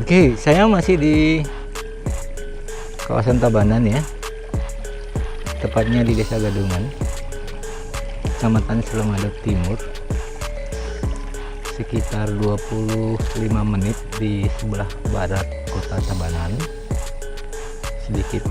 Oke, saya masih di kawasan Tabanan ya, tepatnya di Desa Gadungan, Kecamatan Selemadeg Timur, sekitar 25 menit di sebelah barat kota Tabanan, sedikit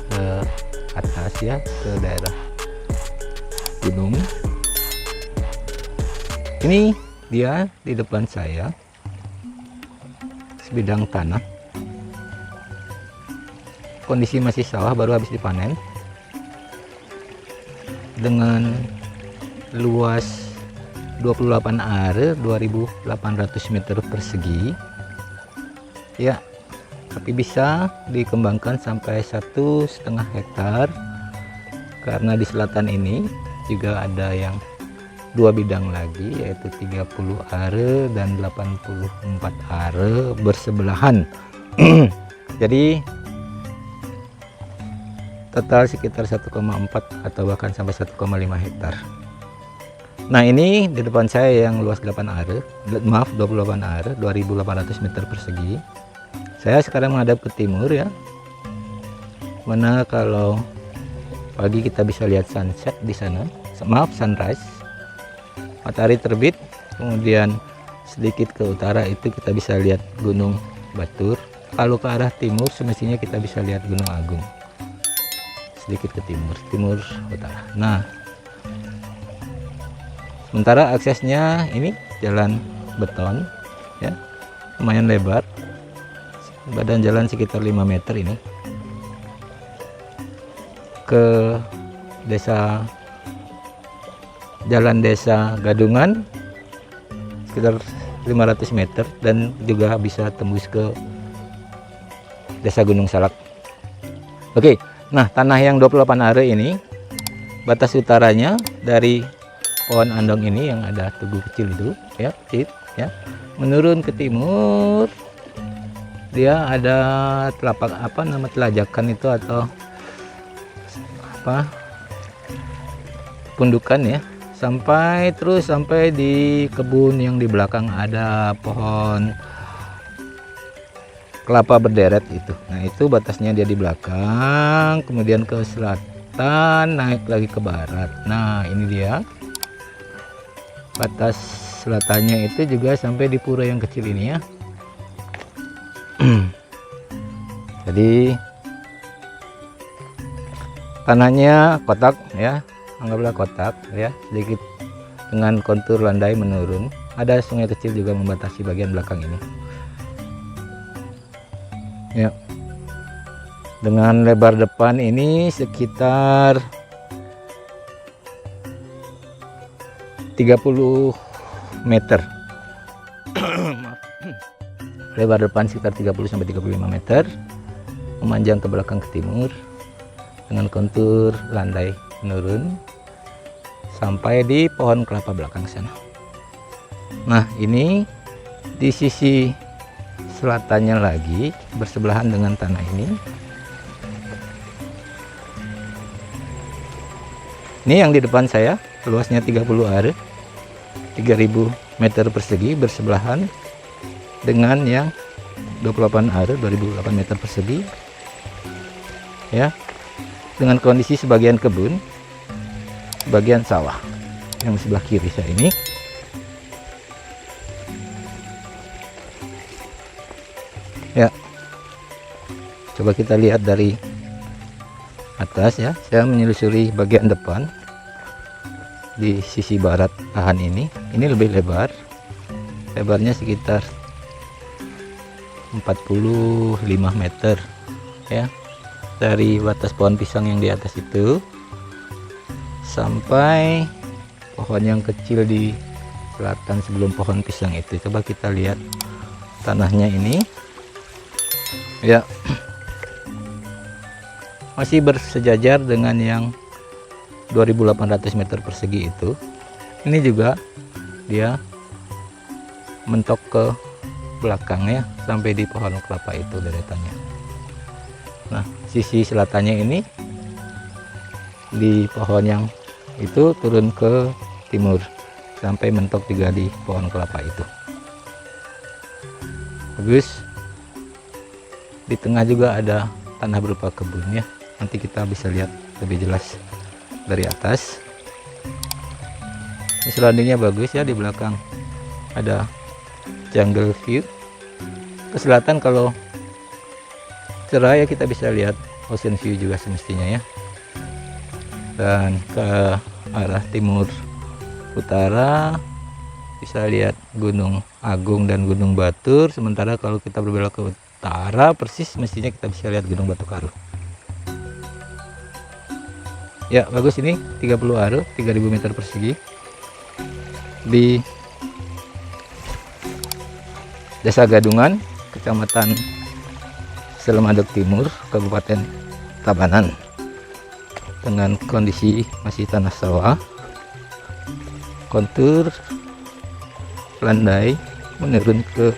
ke atas ya, ke daerah gunung. Ini dia di depan saya, sebidang tanah, kondisi masih sawah, baru habis dipanen, dengan luas 28 are 2800 meter persegi ya, tapi bisa dikembangkan sampai 1,5 hektar karena di selatan ini juga ada yang 2 bidang lagi, yaitu 30 are dan 84 are bersebelahan. Jadi total sekitar 1,4 atau bahkan sampai 1,5 hektar. Nah, ini di depan saya yang luas 8 are, maaf 28 are, 2800 meter persegi. Saya sekarang menghadap ke timur ya, mana kalau pagi kita bisa lihat sunset di sana, maaf sunrise, matahari terbit. Kemudian sedikit ke utara itu kita bisa lihat Gunung Batur. Kalau ke arah timur semestinya kita bisa lihat Gunung Agung. Sedikit ke timur utara. Nah, sementara aksesnya ini jalan beton ya, lumayan lebar, badan jalan sekitar 5 meter ini ke jalan desa Gadungan sekitar 500 meter, dan juga bisa tembus ke desa Gunung Salak. Oke, nah tanah yang 28 are ini, batas utaranya dari pohon andong ini yang ada tugu kecil itu ya, menurun ke timur, dia ada telapak telajakan itu atau pundukan ya, sampai di kebun yang di belakang ada pohon kelapa berderet itu. Nah, itu batasnya dia di belakang, kemudian ke selatan naik lagi ke barat. Nah, ini dia batas selatannya, itu juga sampai di pura yang kecil ini ya. Jadi tanahnya kotak ya, anggaplah kotak ya, sedikit dengan kontur landai menurun. Ada sungai kecil juga membatasi bagian belakang ini ya, dengan lebar depan ini sekitar 30 meter. Lebar depan sekitar 30 sampai 35 meter, memanjang ke belakang ke timur dengan kontur landai menurun sampai di pohon kelapa belakang sana. Nah, ini di sisi selatannya lagi bersebelahan dengan tanah ini. Ini yang di depan saya luasnya 30 are, 3000 meter persegi, bersebelahan dengan yang 28 are, 2008 meter persegi ya, dengan kondisi sebagian kebun, sebagian sawah yang sebelah kiri saya ini. Ya, coba kita lihat dari atas ya. Saya menelusuri bagian depan di sisi barat lahan ini lebih lebar, lebarnya sekitar 45 meter ya, dari batas pohon pisang yang di atas itu sampai pohon yang kecil di selatan sebelum pohon pisang itu. Coba kita lihat tanahnya ini ya, masih bersejajar dengan yang 2800 meter persegi itu. Ini juga dia mentok ke belakang ya, sampai di pohon kelapa itu deretannya. Nah, sisi selatannya ini di pohon yang itu turun ke timur sampai mentok juga di pohon kelapa itu. Bagus. Di tengah juga ada tanah berupa kebun ya. Nanti kita bisa lihat lebih jelas dari atas. Ini surroundingnya bagus ya, di belakang ada jungle view. Ke selatan kalau cerah ya kita bisa lihat ocean view juga semestinya ya. Dan ke arah timur utara bisa lihat Gunung Agung dan Gunung Batur. Sementara kalau kita berbelok ke utara persis mestinya kita bisa lihat Gunung Batu Karu. Ya bagus, ini 30 are 3000 meter persegi di Desa Gadungan, Kecamatan Selemadeg Timur, Kabupaten Tabanan, dengan kondisi masih tanah sawah, kontur landai menurun ke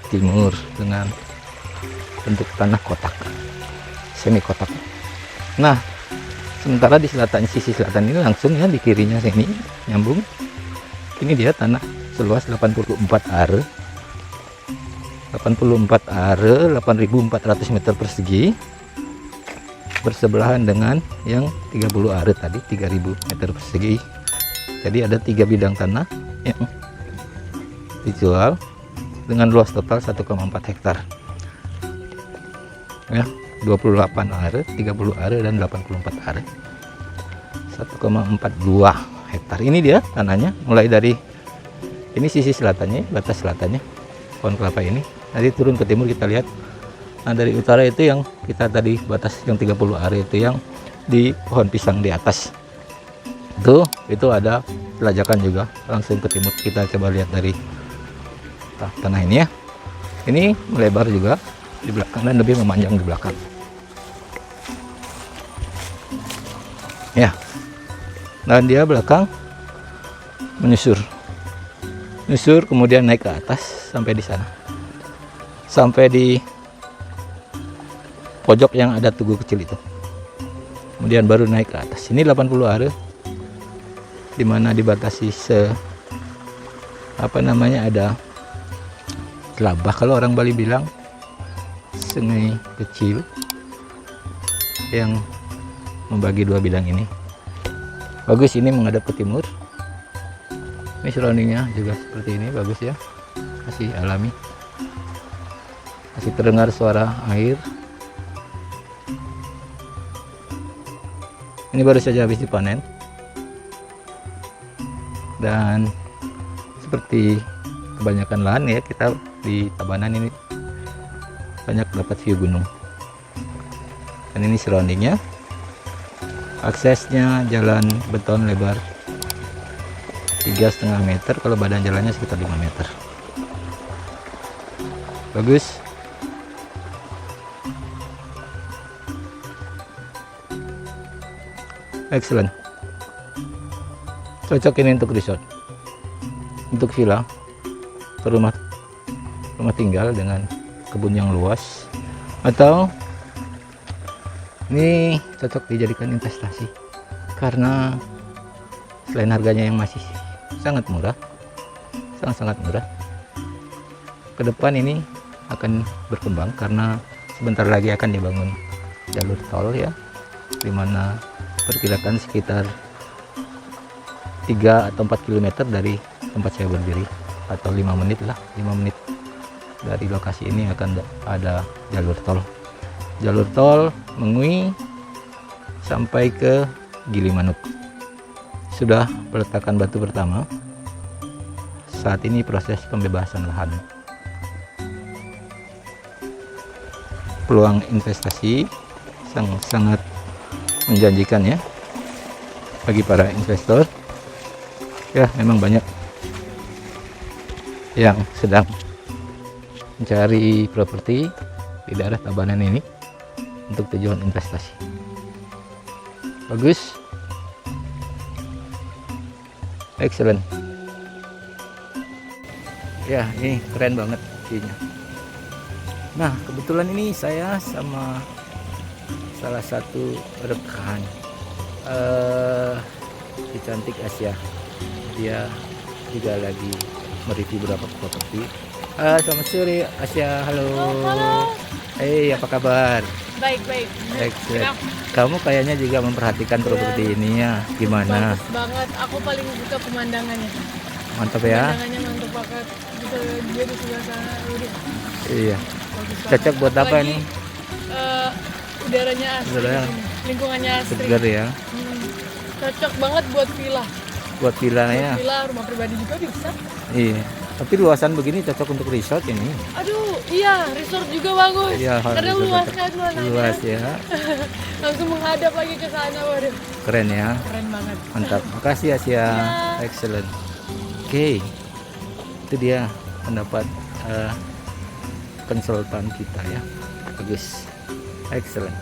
timur dengan bentuk tanah kotak, semi kotak. Nah, sementara di selatan, sisi selatan ini langsung ya, di kirinya sini nyambung, ini dia tanah seluas 84 are 8.400 meter persegi, bersebelahan dengan yang 30 are tadi 3000 meter persegi. Jadi ada 3 bidang tanah yang dijual dengan luas total 1,4 hektar ya, 28 are 30 are dan 84 are 1,42 hektar. Ini dia tanahnya, mulai dari ini sisi selatannya, batas selatannya pohon kelapa ini, nanti turun ke timur kita lihat. Nah dari utara itu yang kita tadi batas yang 30 are itu yang di pohon pisang di atas itu ada pelajakan juga langsung ke timur. Kita coba lihat dari tanah ini ya, ini melebar juga di belakang dan lebih memanjang di belakang ya. Dan dia belakang menyusur kemudian naik ke atas sampai di sana, sampai di pojok yang ada tugu kecil itu, kemudian baru naik ke atas. Ini 80 are dimana dibatasi ada telabah, kalau orang Bali bilang sungai kecil yang membagi dua bidang ini. Bagus, ini menghadap ke timur. Ini surroundingnya juga seperti ini, bagus ya, masih alami, masih terdengar suara air. Ini baru saja habis dipanen, dan seperti kebanyakan lahan ya kita di Tabanan ini banyak dapat view gunung. Dan ini surroundingnya, aksesnya jalan beton lebar 3,5 meter, kalau badan jalannya sekitar 5 meter. Bagus. Excellent. Cocok ini untuk resort, untuk villa, rumah tinggal dengan kebun yang luas, atau ini cocok dijadikan investasi karena selain harganya yang masih sangat murah, sangat murah, ke depan ini akan berkembang karena sebentar lagi akan dibangun jalur tol ya, dimana perkirakan sekitar 3 atau 4 km dari tempat saya berdiri, atau 5 menit lah, 5 menit dari lokasi ini akan ada jalur tol Mengui sampai ke Gilimanuk. Sudah peletakan batu pertama, saat ini proses pembebasan lahan. Peluang investasi sangat menjanjikan ya bagi para investor ya. Memang banyak yang sedang mencari properti di daerah Tabanan ini untuk tujuan investasi. Bagus, excellent ya, ini keren banget view-nya. Nah kebetulan ini saya sama salah satu rekan di Cantik Asia, dia juga lagi mereview beberapa properti. Selamat sore Asia, halo. Halo. Apa kabar? Baik. Excellent. Kamu kayaknya juga memperhatikan properti ini ya, gimana? Bagus banget. Aku paling suka pemandangannya. Mantap ya? Pemandangannya mantap banget. Bisa dia di sebelah sana. Udah. Iya. Bagus banget. Cocok buat apa Apalagi, ini? Udaranya asri. Udaranya di sini. Lingkungannya asri. Segar ya? Cocok banget buat villa. Buat villanya. Villa, rumah pribadi juga bisa. Iya. Tapi luasan begini cocok untuk resort ini. Aduh, iya, resort juga bagus. Iya, Karena resort luas cocok. kan luasannya. Luas ya. Langsung menghadap lagi ke sana, waduh. Keren ya. Keren banget. Mantap. Makasih Asia. Iya. Excellent. Oke. Itu dia pendapat konsultan kita ya. Bagus. Excellent.